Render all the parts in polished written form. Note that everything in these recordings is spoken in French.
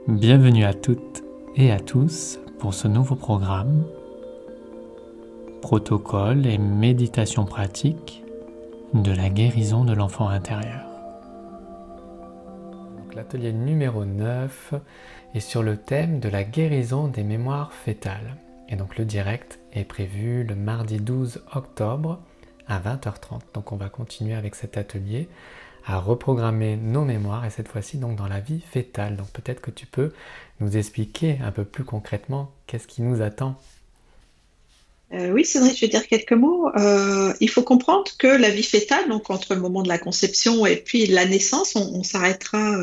Bienvenue à toutes et à tous pour ce nouveau programme, protocole et méditation pratique de la guérison de l'enfant intérieur. L'atelier numéro 9 est sur le thème de la guérison des mémoires fœtales. Et donc le direct est prévu le mardi 12 octobre à 20h30. Donc on va continuer avec cet atelier à reprogrammer nos mémoires et cette fois-ci donc dans la vie fœtale. Donc peut-être que tu peux nous expliquer un peu plus concrètement qu'est-ce qui nous attend. Oui, Cédric, je vais dire quelques mots. Il faut comprendre que la vie fœtale, donc entre le moment de la conception et puis la naissance, on s'arrêtera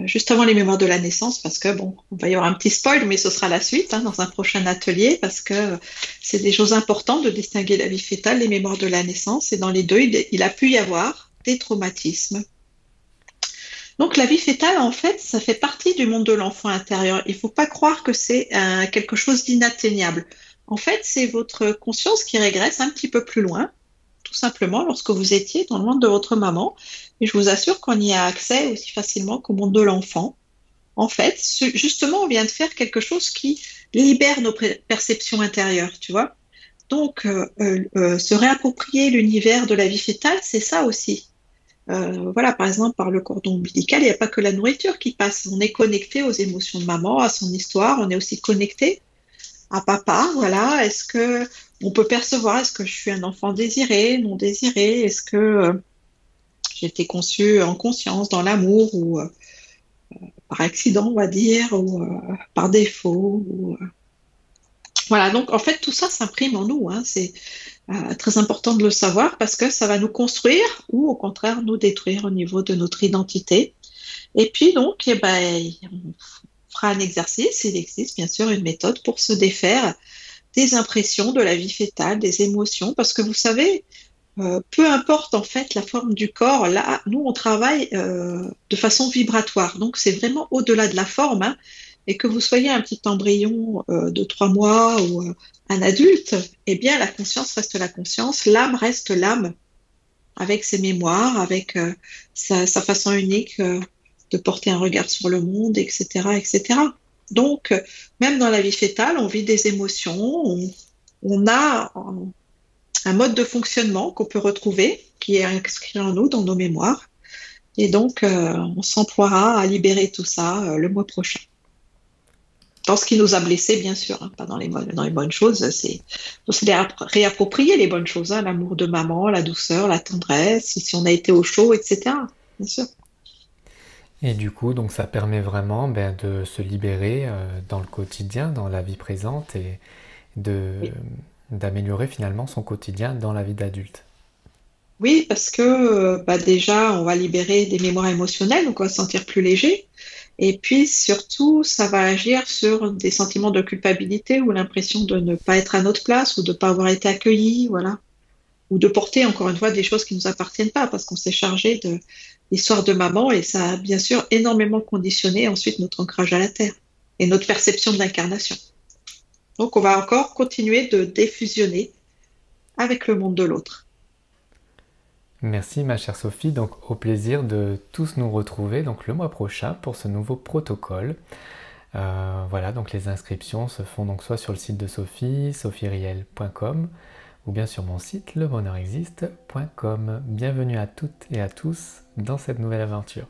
juste avant les mémoires de la naissance parce que bon, on va y avoir un petit spoil, mais ce sera la suite dans un prochain atelier parce que c'est des choses importantes de distinguer la vie fœtale, les mémoires de la naissance, et dans les deux, il a pu y avoir des traumatismes. Donc la vie fœtale, en fait, ça fait partie du monde de l'enfant intérieur. Il ne faut pas croire que c'est quelque chose d'inatteignable. En fait, c'est votre conscience qui régresse un petit peu plus loin, tout simplement lorsque vous étiez dans le monde de votre maman. Et je vous assure qu'on y a accès aussi facilement qu'au monde de l'enfant. En fait, justement, on vient de faire quelque chose qui libère nos perceptions intérieures, tu vois. Donc, se réapproprier l'univers de la vie fœtale, c'est ça aussi. Voilà, par exemple, par le cordon ombilical, il n'y a pas que la nourriture qui passe. On est connecté aux émotions de maman, à son histoire. On est aussi connecté à papa. Voilà, est-ce que on peut percevoir, est-ce que je suis un enfant désiré, non désiré? Est-ce que j'ai été conçu en conscience, dans l'amour, ou par accident, on va dire, ou par défaut, voilà, donc en fait, tout ça s'imprime en nous. C'est très important de le savoir parce que ça va nous construire ou au contraire nous détruire au niveau de notre identité. Et puis donc, on fera un exercice. Il existe bien sûr une méthode pour se défaire des impressions de la vie fœtale, des émotions, parce que vous savez, peu importe en fait la forme du corps, là, nous on travaille de façon vibratoire. Donc c'est vraiment au-delà de la forme. Et que vous soyez un petit embryon de 3 mois ou un adulte, eh bien la conscience reste la conscience, l'âme reste l'âme, avec ses mémoires, avec sa façon unique de porter un regard sur le monde, etc., etc. Donc, même dans la vie fœtale, on vit des émotions, on a un mode de fonctionnement qu'on peut retrouver, qui est inscrit en nous, dans nos mémoires. Et donc, on s'emploiera à libérer tout ça le mois prochain. Dans ce qui nous a blessés, bien sûr, pas dans les bonnes choses. Faut se réapproprier les bonnes choses, l'amour de maman, la douceur, la tendresse, si on a été au chaud, etc. Bien sûr. Et du coup, donc ça permet vraiment de se libérer dans le quotidien, dans la vie présente et de, Oui. d'améliorer finalement son quotidien dans la vie d'adulte. Oui, parce que déjà, on va libérer des mémoires émotionnelles, donc on va se sentir plus léger. Et puis surtout, ça va agir sur des sentiments de culpabilité ou l'impression de ne pas être à notre place ou de ne pas avoir été accueilli, voilà. Ou de porter, encore une fois, des choses qui ne nous appartiennent pas parce qu'on s'est chargé de l'histoire de maman et ça a bien sûr énormément conditionné ensuite notre ancrage à la terre et notre perception de l'incarnation. Donc on va encore continuer de défusionner avec le monde de l'autre. Merci ma chère Sophie, donc au plaisir de tous nous retrouver donc le mois prochain pour ce nouveau protocole. Voilà, donc les inscriptions se font donc soit sur le site de Sophie, sophieriel.com, ou bien sur mon site lebonheurexiste.com. Bienvenue à toutes et à tous dans cette nouvelle aventure.